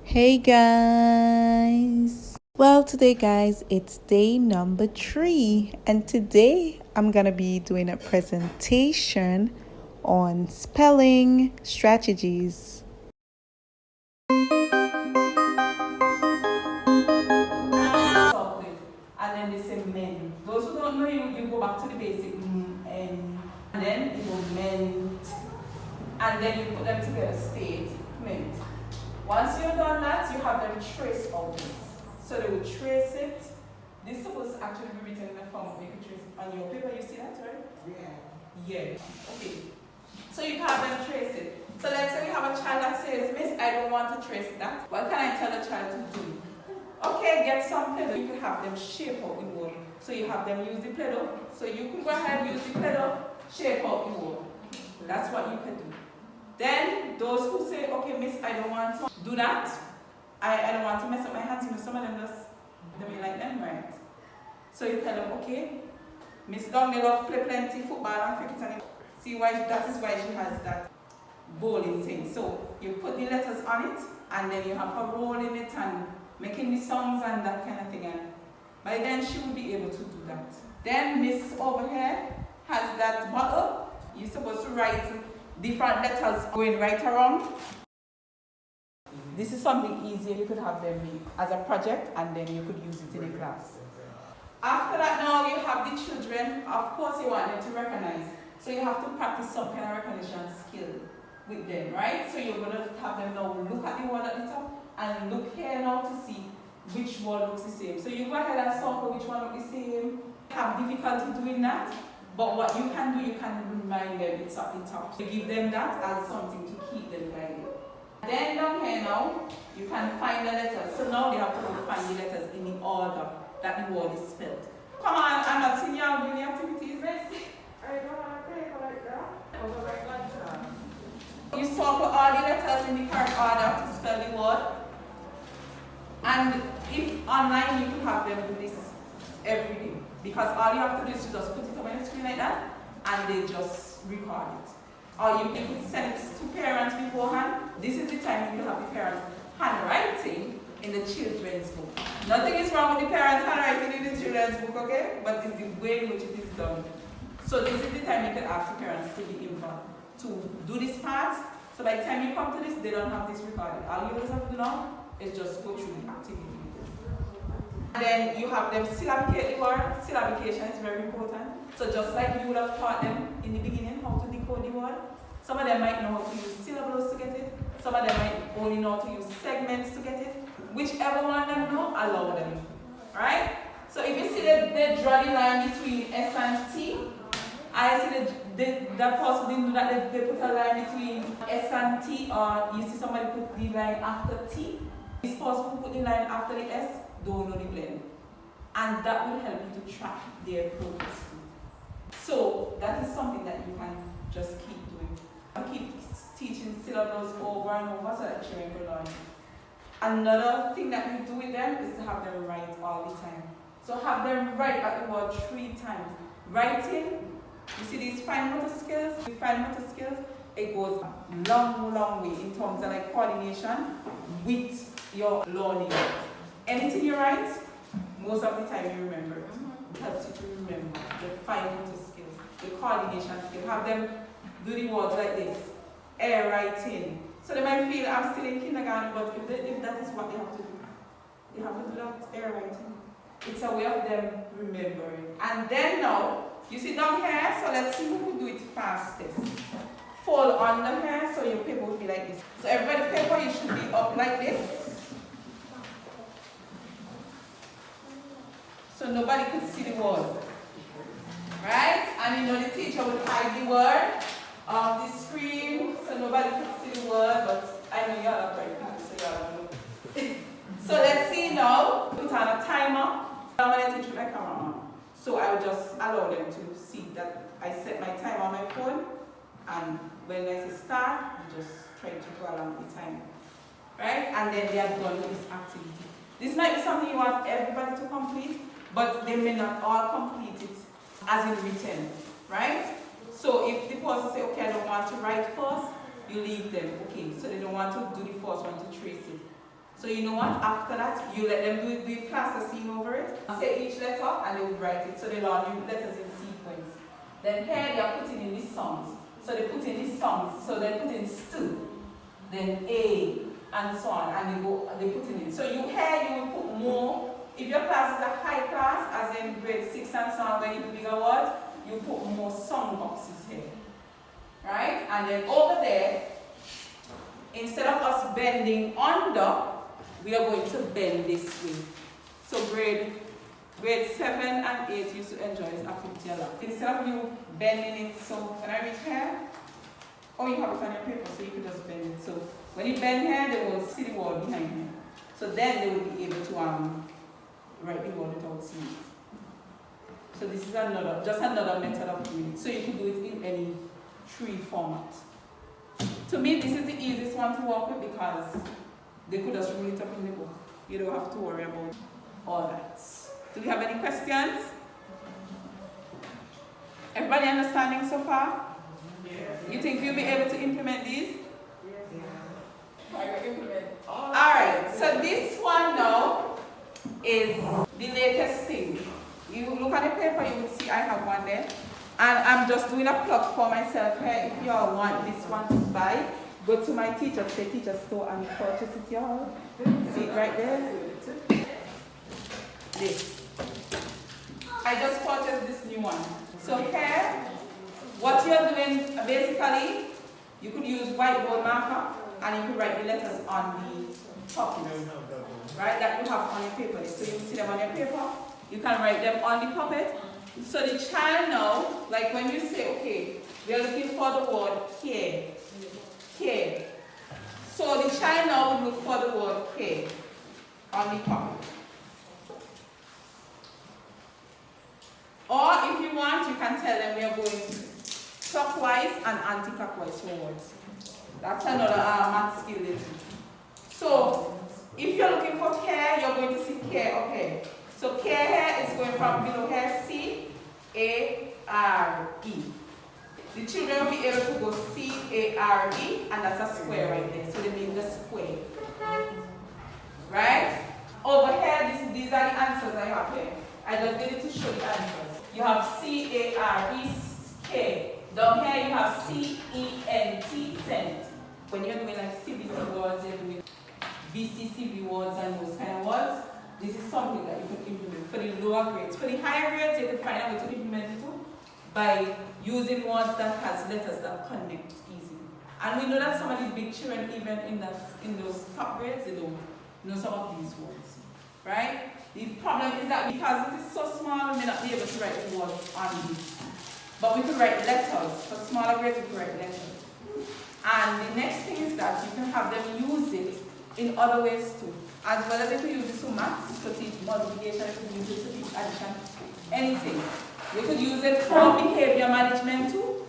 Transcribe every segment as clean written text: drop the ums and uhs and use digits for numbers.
Hey guys! Well, today, guys, it's day number 3, and today I'm gonna be doing a presentation on spelling strategies. And then they say men. Those who don't know, you go back to the basic and then you go meant, and then you put them together, statement. Once you've done that, you have them trace all this. So they will trace it. This is supposed to actually be written in the form of make a trace on your paper. You see that, right? Yeah. Okay. So you can have them trace it. So let's say we have a child that says, Miss, I don't want to trace that. What can I tell the child to do? Okay, get some Play-Doh. You can have them shape out the word. So you have them use the Play-Doh. So you can go ahead and use the Play-Doh, shape out the word. That's what you can do. Then those who say, okay, Miss, I don't want to do that. I don't want to mess up my hands. You know, some of them just don't like them, right? So you tell them, okay, Miss Dong, they love play plenty football and cricket, and see why that is why she has that bowling thing. So you put the letters on it, and then you have her rolling it and making the songs and that kind of thing. And by then she will be able to do that. Then Miss over here has that bottle. You're supposed to write different letters going right around. This is something easier. You could have them make as a project, and then you could use it in a class. After that, now you have the children. Of course, you want them to recognize. So you have to practice some kind of recognition skill with them, right? So you're going to have them now look at the word at the top and look here now to see which one looks the same. So you go ahead and circle which one looks the same. Have difficulty doing that, but what you can do, you can remind them it's at the top. You give them that as something to keep them guided. Then down here now, you can find the letters. So now they have to find the letters in the order that the word is spelled. Come on, I'm not seeing y'all doing the activities. I don't want to play like that. You circle all the letters in the correct order to spell the word. And if online, you can have them do this every day. Because all you have to do is to just put it up on the screen like that, and they just record it. Or you can send it to parents beforehand. This is the time you have the parents handwriting in the children's book. Nothing is wrong with the parents handwriting in the children's book, okay? But it's the way in which it is done. So this is the time you can ask the parents to be involved, to do this part. So by the time you come to this, they don't have this recorded. All you always have to do now is just go through the activity. And then you have them syllabicate the word. Syllabication is very important. So just like you would have taught them in the beginning how to decode the word, some of them might know how to use syllables to get it. Some of them might only know how to use segments to get it. Whichever one them know, allow them. Alright? So if you see that they draw the line between S and T, I see that person didn't do that, they put a line between S and T, or you see somebody put the line after T. This person who put the line after the S don't know the blend. And that will help you to track their progress too. So that is something that you can just keep doing. Keep teaching syllables over and over so that children will learn. Another thing that you do with them is to have them write all the time. So have them write at the word 3 times. Writing, you see these fine motor skills? The fine motor skills, it goes a long, long way in terms of like coordination with your learning. Anything you write, most of the time you remember it. It helps you to remember the fine motor skills, the coordination skills. Have them do the words like this, air writing. So they might feel I'm still in kindergarten, but if that is what they have to do, they have to do that air writing. It's a way of them remembering. And then now, you see down here, so let's see who can do it fastest. Fold under here, so your paper will be like this. So everybody, paper, you should be up like this. So nobody could see the word. Right? And you know the teacher would hide the word off the screen, so nobody could see the word, but I know y'all are very people, so y'all don't know. So let's see now, put on a timer. I'm going to teach you my camera on. So I will just allow them to see that I set my timer on my phone, and when I say start, you just try to go along with the time. Right? And then they are done with this activity. This might be something you want everybody to complete, but they may not all complete it as in written. Right? So if the person say, okay, I don't want to write first, you leave them. Okay, so they don't want to do the first one to trace it. So you know what? After that, you let them do the plasticine over it. Say each letter and they would write it. So they learn letters in sequence. Then here they are putting in these songs. So they put in these songs. So they put in stu, then A, and so on. And they put in it. So you will put more. If your class is a high class, as in grade 6 and so on, where you do bigger words, you put more song boxes here. Right? And then over there, instead of us bending under, we are going to bend this way. So grade 7 and 8 used to enjoy this activity a lot. Instead of you bending it, so when I reach here, or you have it on your paper, so you can just bend it. So when you bend here, they will see the word behind here. So then they will be able to write the word without seeing it. So this is just another method of doing it. So you can do it in any tree format. To me, this is the easiest one to work with because they could just read it up in the book. You don't have to worry about all that. Do we have any questions? Everybody understanding so far? Yeah. You think you'll be able to implement these? Yeah. I will implement. Alright, so this one now is the latest thing. You look at the paper, you will see I have one there. And I'm just doing a plug for myself here. If you all want this one to buy, go to my teacher's store and purchase it, y'all. See it right there? This. I just purchased this new one. So here, what you're doing, basically, you could use whiteboard marker and you could write the letters on the pocket. Right, that you have on your paper. So you see them on your paper, you can write them on the puppet. So the child now, like when you say, okay, we are looking for the word care. So the child now would look for the word care on the puppet. Or if you want, you can tell them we are going clockwise and anti-clockwise forwards. That's another math skill they do. So if you're looking for care, you're going to see care up here. So care here is going from below here, C-A-R-E. The children will be able to go C-A-R-E, and that's a square right there. So they mean the square. Right? Over here, these are the answers I have here. I just did it to show the answers. You have C-A-R-E-K. Down here you have C-E-N-T, cent. When you're doing like CBC words, you're doing VCCV words and those kind of words. This is something that you can implement for the lower grades. For the higher grades, you can find out how to implement it too by using words that has letters that connect easily. And we know that some of these big children, even in those top grades, they don't know some of these words. Right? The problem is that because it is so small, we may not be able to write the words on this. But we could write letters. For smaller grades, we could write letters. And the next thing is that you can have them use it in other ways too. As well as they could use this for maths, to teach multiplication, they could use it to teach addition, anything. They could use it for behavior management too.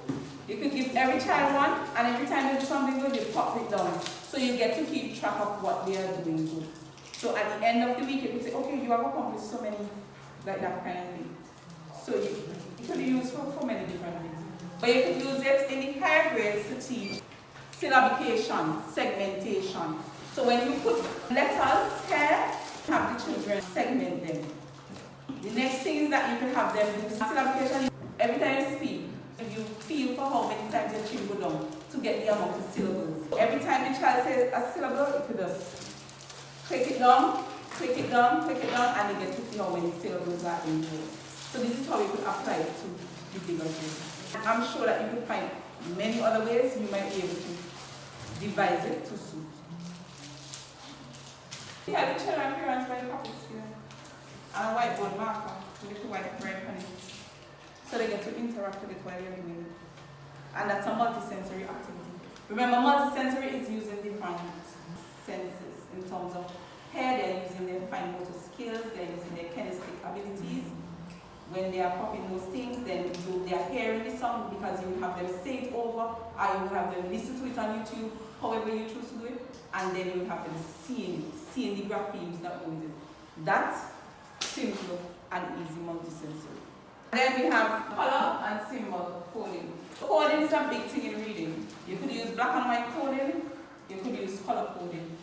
You could give every child one, and every time they do something good, you pop it down. So you get to keep track of what they are doing good. So at the end of the week, you could say, okay, you have accomplished so many, like that kind of thing. So it could be used for many different things. But you could use it in the higher grades to teach syllabication, segmentation. So when you put letters here, have the children segment them. The next thing is that you can have them do syllabication. Every time you speak, you feel for how many times your chin go down to get the amount of syllables. Every time the child says a syllable, you could just click it down, click it down, click it down, and you get to see how many syllables are in there. So this is how you could apply it to the bigger grades. I'm sure that you could find many other ways you might be able to devise it to suit. Yeah, the children parents by the pockets here. And a whiteboard marker with a white red on it. So they get to interact with it while you're doing it. And that's a multisensory activity. Remember, multisensory is using different senses in terms of here they're using their fine motor skills, they're using their kinesthetic abilities. When they are popping those things, then they are hearing the song because you will have them say it over, or you will have them listen to it on YouTube, however you choose to do it, and then you will have them seeing the graphemes that go with it. That's simple and easy multisensory. Then we have color and symbol coding. Coding is a big thing in reading. You could use black and white coding, you could use color coding.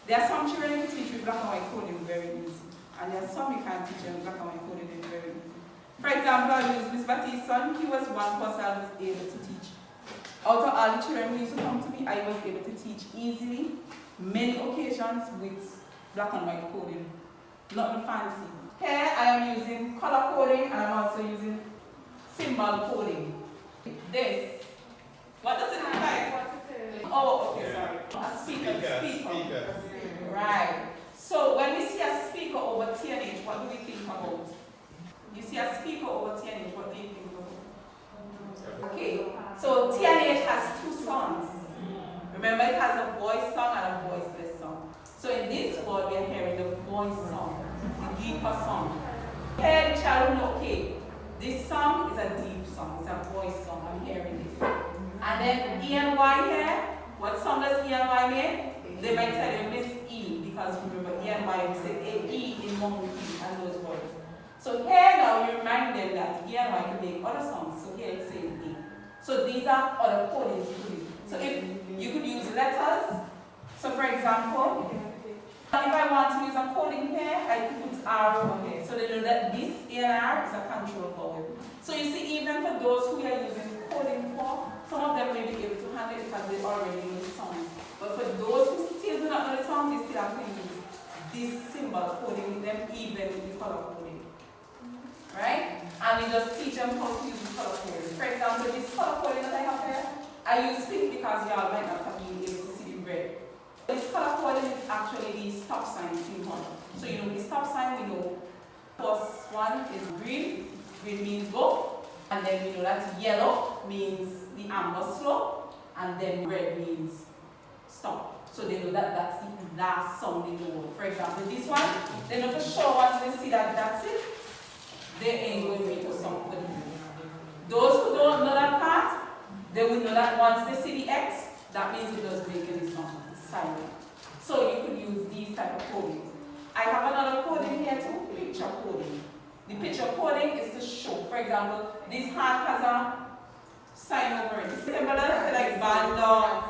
There are some children you teach with black and white coding very easy, and there are some you can't teach them with black and white coding very easy. For example, I'll use Miss Bati's son. He was one person I was able to teach. Out of all the children who used to come to me, I was able to teach easily, many occasions with black and white coding. Nothing fancy. Here I am using color coding, and I'm also using symbol coding. This. What does it look like? Oh, okay, sorry. A speaker. Right. So when we see a speaker over TNH, what do we think about? You see a speaker over TNH, what do you think about? Okay. So TNH has two songs. Remember, it has a voice song and a voiceless song. So in this word, we are hearing the voice song, the deeper song. Here the child will know, okay, this song is a deep song, it's a voice song, I'm hearing this. And then E and Y here, what song does E and Y make? They might tell you Miss E, because remember E and Y, we say A, E in monkey and those words. So here now you remind them that E and Y can make other songs, so here it says A. So these are other codings to it. So if you could use letters, so for example, if I want to use a coding here, I could put R over here. So they know that this A and R is a control vowel. So you see, even for those who are using coding for, some of them may be able to handle it because they already know the song. But for those who still do not know the song, they still have to use this symbol coding with them, even with the color coding. Right? And we just teach them how to use the color coding. For example, this color coding that I have here, I use pink because y'all might not have been able to see the red. This color coding is actually the stop sign symbol. So you know the stop sign, we know first one is green, green means go, and then we know that yellow means the amber slow, and then red means stop. So they know that that's the last sound in the word. For example, this one, they know for sure once they see that that's it, they ain't going to make a song for them. Those who don't know that part, they will know that once they see the X, that means it doesn't make any sound. Silent. So you could use these type of codings. I have another coding here too, picture coding. The picture coding is to show, for example, this heart has a sign over it. Similar to like banda,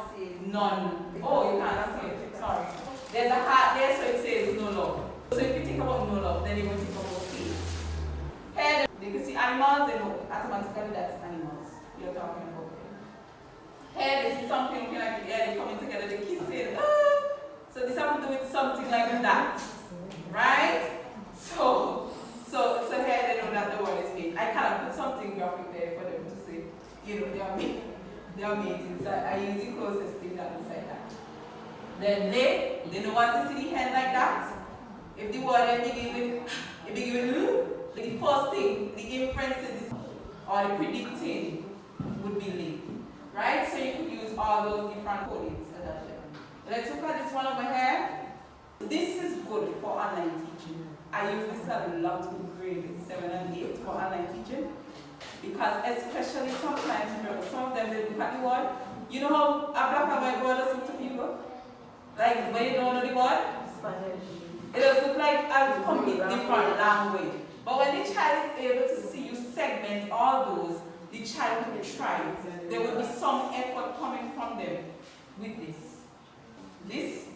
none. Oh, you can't see it, sorry. There's a heart there, so it says no love. So if you think about no love, then you're going to think about faith. Here, you can see animals, they know automatically that's animals you're talking about. Here, this is something looking like the air, they're coming together, they're kissing. So this has to do with something like that. Right? So here they know that the word is made. I kind of put something graphic there for them to say, you know, they are mating. So I use the closest thing that looks like that. Then they know what to see the hand like that. If the word begin with the first thing, the inference to this, or the predicting would be lay. Right? So you could use all those different codings. Let's look at this one over here. This is good for online teaching. I use this a lot in grade 7 and 8 for online teaching. Because especially sometimes, some of them they look at the word. You know how a black and white word does look to people? Like when you don't know the word? Spanish. It does look like a complete different language. But when the child is able to see you segment all those, the child will try. There will be some effort coming from them with this. This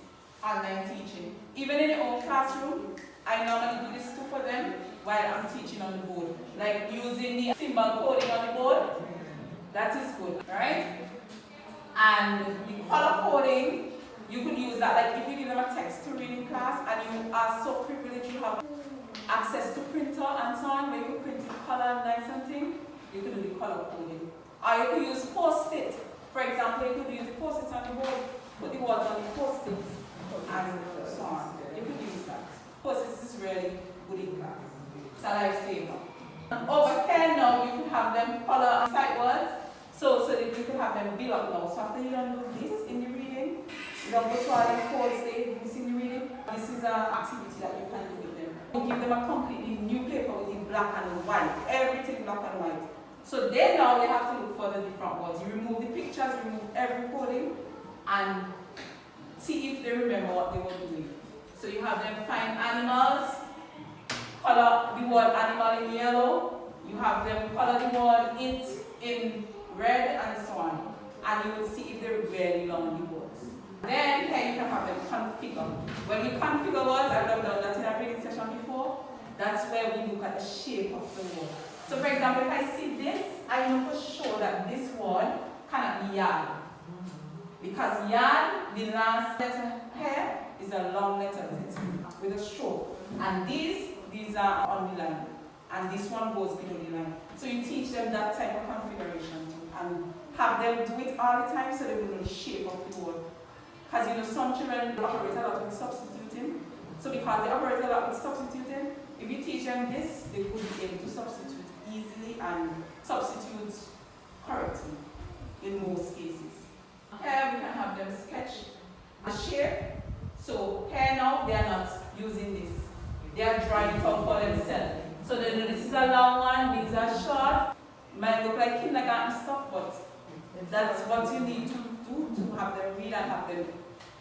online teaching. Even in your own classroom, I normally do this too for them while I'm teaching on the board. Like using the symbol coding on the board. That is good, right? And the color coding, you could use that. Like if you give them a text to read in class and you are so privileged you have access to printer and so on, where you could print in color and like something, you could do the color coding. Or you could use post-it. For example, you could use the post-its on the board, put the words on the post-its, and so on. You could use that. Post-its is really good in class. It's a lifesaver. Over here now, you could have them color and sight words, so that you could have them build up now. So after you don't do this in the reading, you don't go to all the codes they this in the reading. This is an activity that you can do with them. You give them a completely new paper with in black and white, everything black and white. So then now they have to look for the different words. You remove the pictures, you remove every coding, and see if they remember what they were doing. So you have them find animals, color the word animal in yellow, you have them color the word it in red, and so on. And you will see if they really learn the words. Then here you can have them configure. When we configure words, I've done that in a reading session before, that's where we look at the shape of the word. So for example, if I see this, I know for sure that this word cannot be yard. Because yard, the last letter here, is a long letter with a stroke. And these are on the line. And this one goes below the line. So you teach them that type of configuration and have them do it all the time so they will know the shape of the word. Because you know some children operate a lot with substituting. So because they operate a lot with substituting, if you teach them this, they will be able to substitute easily and substitute correctly in most cases. Here we can have them sketch the shape. So here now they are not using this. They are drawing it out for themselves. So they know this is a long one, these are short. Might look like kindergarten stuff, but that's what you need to do to have them read and have them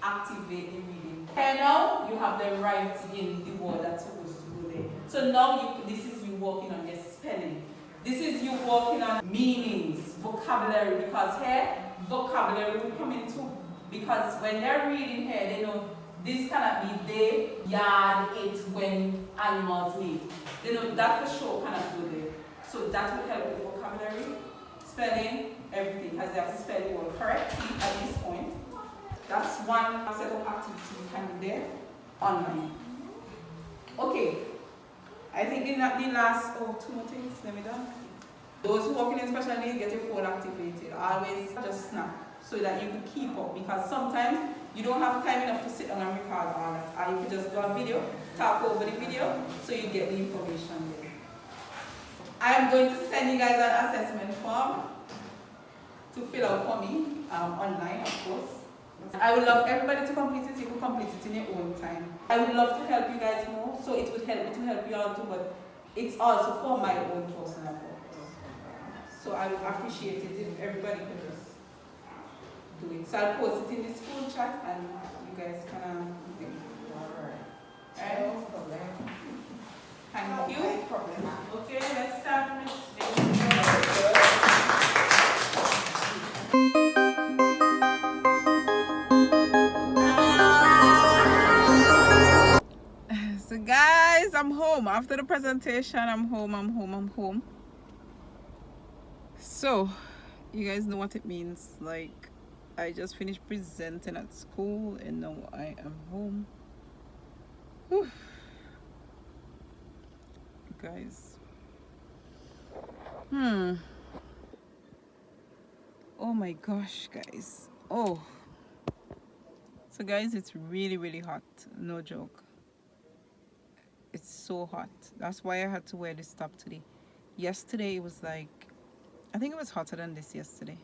activate the reading. Here now you have them write in the word that's supposed to go there. So now this is you working on their spelling. This is you working on meanings, vocabulary, because here vocabulary will come in too. Because when they're reading here, they know this cannot be they, yard, it, when animals meet. They know that for sure cannot go there. So that will help with vocabulary, spelling, everything, because they have to spell the word correctly at this point. That's one set of activity you can do there online. Okay, I think in the last, two more things, let me done. Those who working in special needs, get your phone activated. Always just snap so that you can keep up, because sometimes you don't have time enough to sit down and record all that. Or you can just do a video, talk over the video, so you get the information there. I am going to send you guys an assessment form to fill out for me, online of course. I would love everybody to complete it. You can complete it in your own time. I would love to help you guys more, so it would help me to help you all too, but it's also for my own personal purpose. So I would appreciate it if everybody could just do it. So I'll post it in the school chat and you guys can do it. Alright? Thank you. Okay, let's start with So guys, I'm home. After the presentation, I'm home. So, you guys know what it means. Like, I just finished presenting at school and now I am home. Whew. Guys. Oh my gosh, guys. Oh. So guys, it's really hot. No joke. It's so hot. That's why I had to wear this top today. Yesterday it was like, I think it was hotter than this yesterday.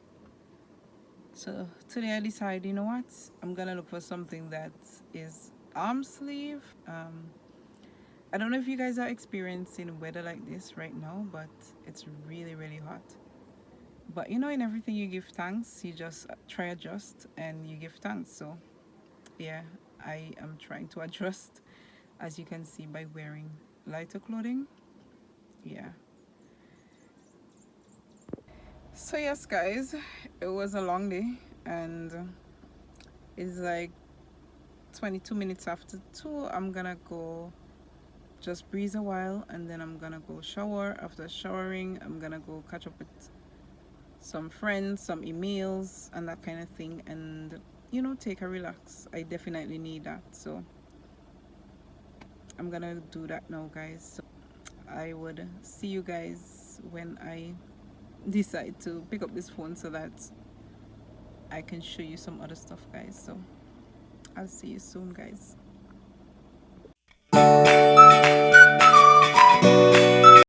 So today I decided, you know what? I'm gonna look for something that is arm sleeve. I don't know if you guys are experiencing weather like this right now, but it's really hot. But you know, in everything you give thanks. You just try adjust and you give thanks. So yeah, I am trying to adjust, as you can see by wearing lighter clothing. Yeah. So yes guys, it was a long day and it's like 22 minutes after 2. I'm gonna go just breathe a while and then I'm gonna go shower. After showering, I'm gonna go catch up with some friends, some emails and that kind of thing, and you know, take a relax. I definitely need that, so I'm gonna do that now guys. So I would see you guys when I decide to pick up this phone so that I can show you some other stuff guys. So I'll see you soon guys.